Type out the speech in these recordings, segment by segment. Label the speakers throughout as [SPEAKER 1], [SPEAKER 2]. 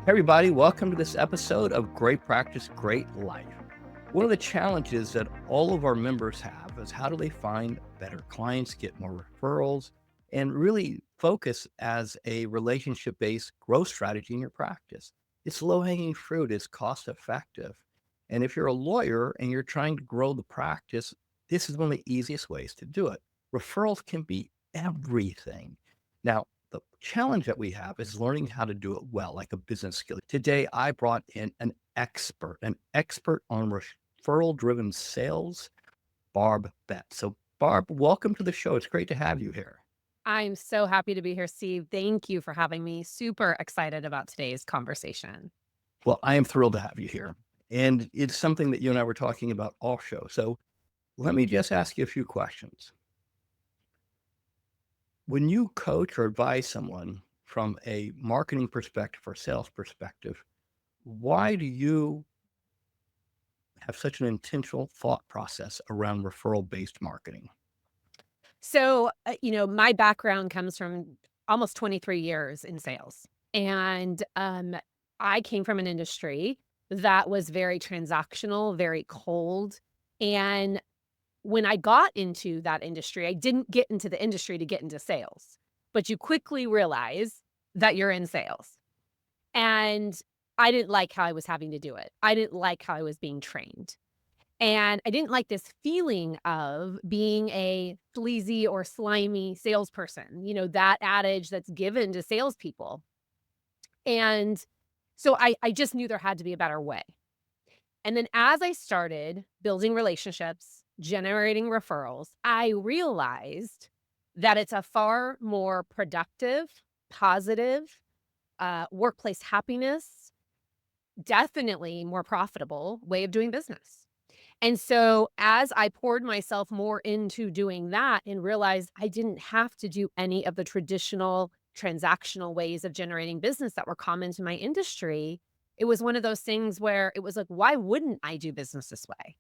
[SPEAKER 1] Hey everybody, welcome to this episode of Great Practice, Great Life. One of the challenges that all of our members have is how do they find better clients, get more referrals, and really focus as a relationship-based growth strategy in your practice. It's low-hanging fruit, it's cost-effective. And if you're a lawyer and you're trying to grow the practice, this is one of the easiest ways to do it. Referrals can be everything. Now, the challenge that we have is learning how to do it well, like a business skill. Today, I brought in an expert on referral driven sales, Barb Betts. So, Barb, welcome to the show. It's great to have you here.
[SPEAKER 2] I'm so happy to be here, Steve. Thank you for having me. Super excited about today's conversation.
[SPEAKER 1] Well, I am thrilled to have you here. And it's something that you and I were talking about off show. So, let me just ask you a few questions. When you coach or advise someone from a marketing perspective or sales perspective, why do you have such an intentional thought process around referral-based marketing?
[SPEAKER 2] My background comes from almost 23 years in sales. And I came from an industry that was very transactional, very cold. And when I got into that industry, I didn't get into the industry to get into sales, but you quickly realize that you're in sales. And I didn't like how I was having to do it. I didn't like how I was being trained. And I didn't like this feeling of being a sleazy or slimy salesperson, that adage that's given to salespeople. And so I just knew there had to be a better way. And then as I started building relationships, generating referrals, I realized that it's a far more productive, positive, workplace happiness, definitely more profitable way of doing business. And so as I poured myself more into doing that and realized I didn't have to do any of the traditional transactional ways of generating business that were common to my industry, it was one of those things where it was like, why wouldn't I do business this way?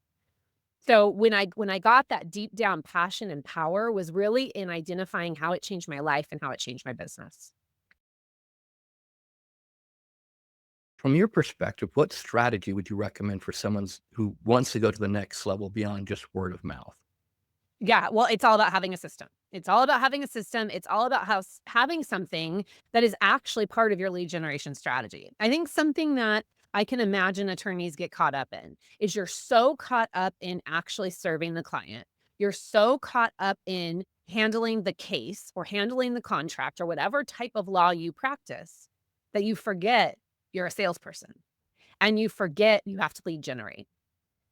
[SPEAKER 2] So when I got that deep down passion and power was really in identifying how it changed my life and how it changed my business.
[SPEAKER 1] From your perspective, what strategy would you recommend for someone who wants to go to the next level beyond just word of mouth?
[SPEAKER 2] Yeah, well, it's all about having a system. It's all about having a system. It's all about having something that is actually part of your lead generation strategy. I think something that I can imagine attorneys get caught up in is you're so caught up in actually serving the client. You're so caught up in handling the case or handling the contract or whatever type of law you practice that you forget you're a salesperson and you forget you have to lead generate.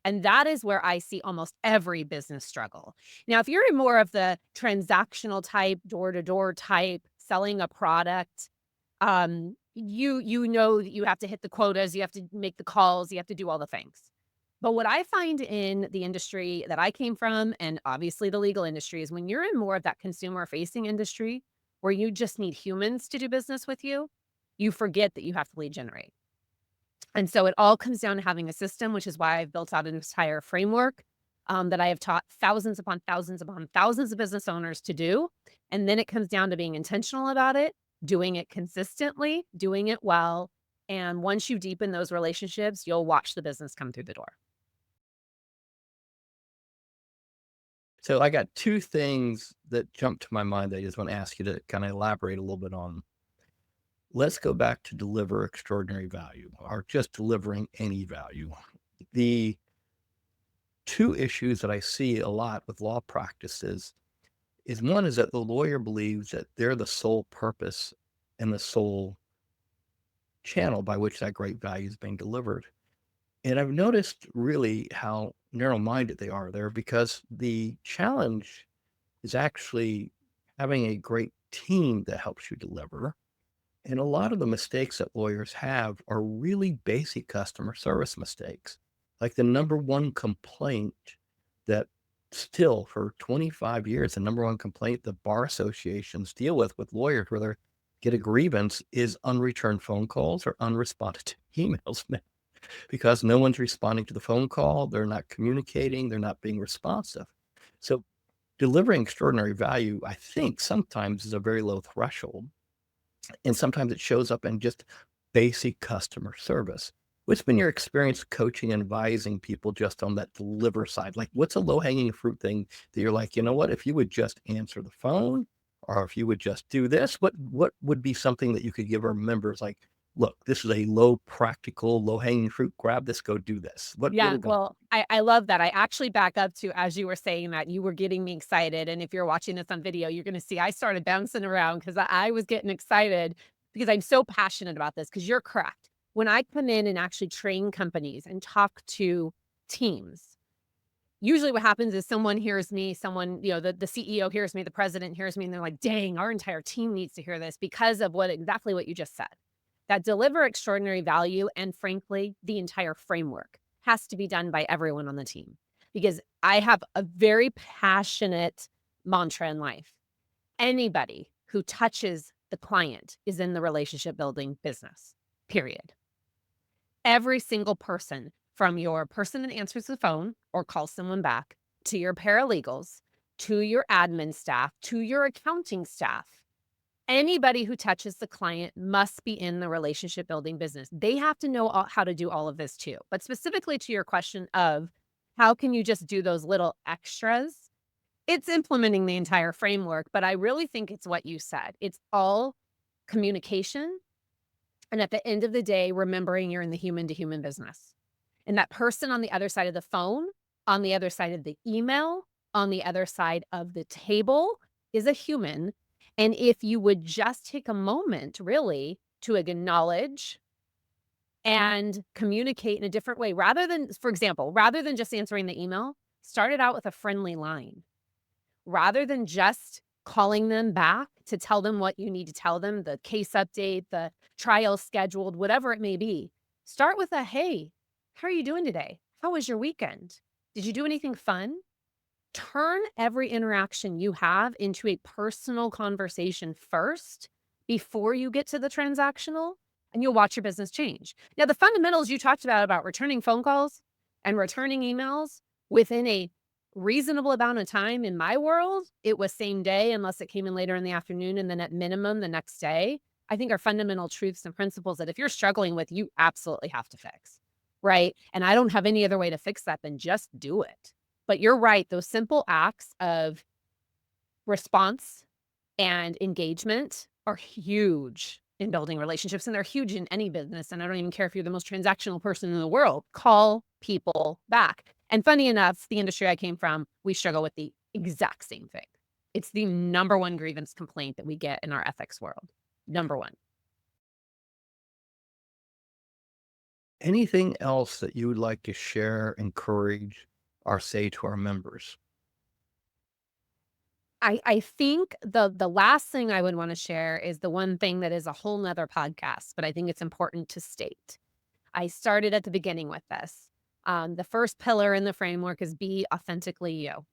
[SPEAKER 2] And that is where I see almost every business struggle. Now, if you're in more of the transactional type, door-to-door type, selling a product, you know that you have to hit the quotas, you have to make the calls, you have to do all the things. But what I find in the industry that I came from, and obviously the legal industry, is when you're in more of that consumer-facing industry where you just need humans to do business with you, you forget that you have to lead generate. And so it all comes down to having a system, which is why I've built out an entire framework that I have taught thousands upon thousands upon thousands of business owners to do. And then it comes down to being intentional about it, doing it consistently, doing it well. And once you deepen those relationships, you'll watch the business come through the door.
[SPEAKER 1] So I got two things that jump to my mind that I just want to ask you to kind of elaborate a little bit on. Let's go back to deliver extraordinary value or just delivering any value. The two issues that I see a lot with law practices is one is that the lawyer believes that they're the sole purpose and the sole channel by which that great value is being delivered. And I've noticed really how narrow-minded they are there because the challenge is actually having a great team that helps you deliver. And a lot of the mistakes that lawyers have are really basic customer service mistakes. Like the number one complaint that still for 25 years, the number one complaint that bar associations deal with lawyers where they get a grievance is unreturned phone calls or unresponded to emails because no one's responding to the phone call. They're not communicating. They're not being responsive. So delivering extraordinary value, I think sometimes is a very low threshold. And sometimes it shows up in just basic customer service. What's been your experience coaching and advising people just on that deliver side? Like, what's a low hanging fruit thing that you're like, you know what, if you would just answer the phone or if you would just do this, what would be something that you could give our members like, look, this is a low practical, low hanging fruit. Grab this, go do this. What
[SPEAKER 2] Yeah,
[SPEAKER 1] would that
[SPEAKER 2] well, I love that. I actually back up to as you were saying that, you were getting me excited, and if you're watching this on video, you're gonna see I started bouncing around because I was getting excited because I'm so passionate about this. Because 'cause you're correct. When I come in and actually train companies and talk to teams, usually what happens is someone hears me, someone, the CEO hears me, the president hears me, and they're like, "Dang, our entire team needs to hear this," because of exactly what you just said. That deliver extraordinary value and frankly, the entire framework has to be done by everyone on the team. Because I have a very passionate mantra in life. Anybody who touches the client is in the relationship building business, period. Every single person, from your person that answers the phone or calls someone back, to your paralegals, to your admin staff, to your accounting staff, anybody who touches the client must be in the relationship building business. They have to know how to do all of this too. But specifically to your question of how can you just do those little extras? It's implementing the entire framework, but I really think it's what you said. It's all communication, and at the end of the day, remembering you're in the human to human business. And that person on the other side of the phone, on the other side of the email, on the other side of the table is a human. And if you would just take a moment really to acknowledge and communicate in a different way, rather than, for example, rather than just answering the email, start it out with a friendly line. Rather than just calling them back to tell them what you need to tell them, the case update, the trial scheduled, whatever it may be, start with a, "Hey, how are you doing today? How was your weekend? Did you do anything fun?" Turn every interaction you have into a personal conversation first before you get to the transactional, and you'll watch your business change. Now, the fundamentals you talked about returning phone calls and returning emails within a reasonable amount of time in my world, it was same day unless it came in later in the afternoon and then at minimum the next day. I think are fundamental truths and principles that if you're struggling with, you absolutely have to fix, right? And I don't have any other way to fix that than just do it. But you're right, those simple acts of response and engagement are huge in building relationships, and they're huge in any business, and I don't even care if you're the most transactional person in the world. Call people back. And funny enough, the industry I came from, we struggle with the exact same thing. It's the number one grievance complaint that we get in our ethics world. Number one.
[SPEAKER 1] anything else that you would like to share, encourage, or say to our members?
[SPEAKER 2] I think the last thing I would wanna share is the one thing that is a whole 'nother podcast, but I think it's important to state. I started at the beginning with this. The first pillar in the framework is be authentically you,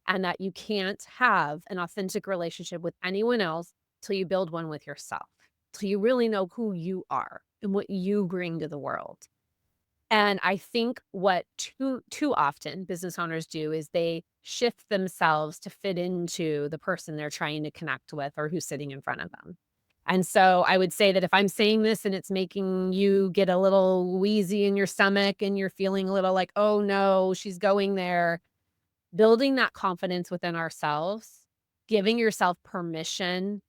[SPEAKER 2] and that you can't have an authentic relationship with anyone else till you build one with yourself, till you really know who you are and what you bring to the world. And I think what too often business owners do is they shift themselves to fit into the person they're trying to connect with or who's sitting in front of them. And so I would say that if I'm saying this and it's making you get a little wheezy in your stomach and you're feeling a little like, "Oh no, she's going there," building that confidence within ourselves, giving yourself permission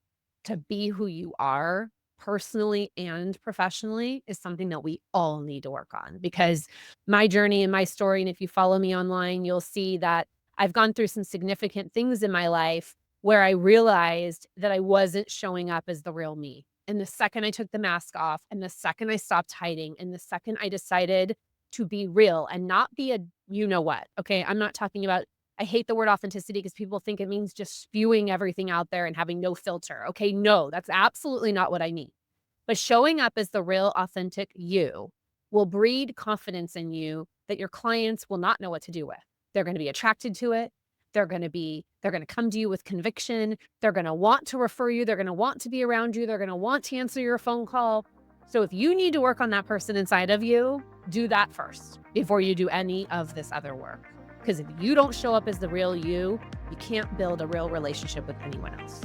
[SPEAKER 2] to be who you are personally and professionally is something that we all need to work on because my journey and my story, and if you follow me online, you'll see that I've gone through some significant things in my life where I realized that I wasn't showing up as the real me. And the second I took the mask off, and the second I stopped hiding, and the second I decided to be real and not be a you know what. Okay. I'm not talking about, I hate the word authenticity because people think it means just spewing everything out there and having no filter. Okay. No, that's absolutely not what I mean. But showing up as the real, authentic you will breed confidence in you that your clients will not know what to do with. They're going to be attracted to it. They're going to come to you with conviction. They're going to want to refer you. They're going to want to be around you. They're going to want to answer your phone call. So if you need to work on that person inside of you, do that first before you do any of this other work. Because if you don't show up as the real you can't build a real relationship with anyone else.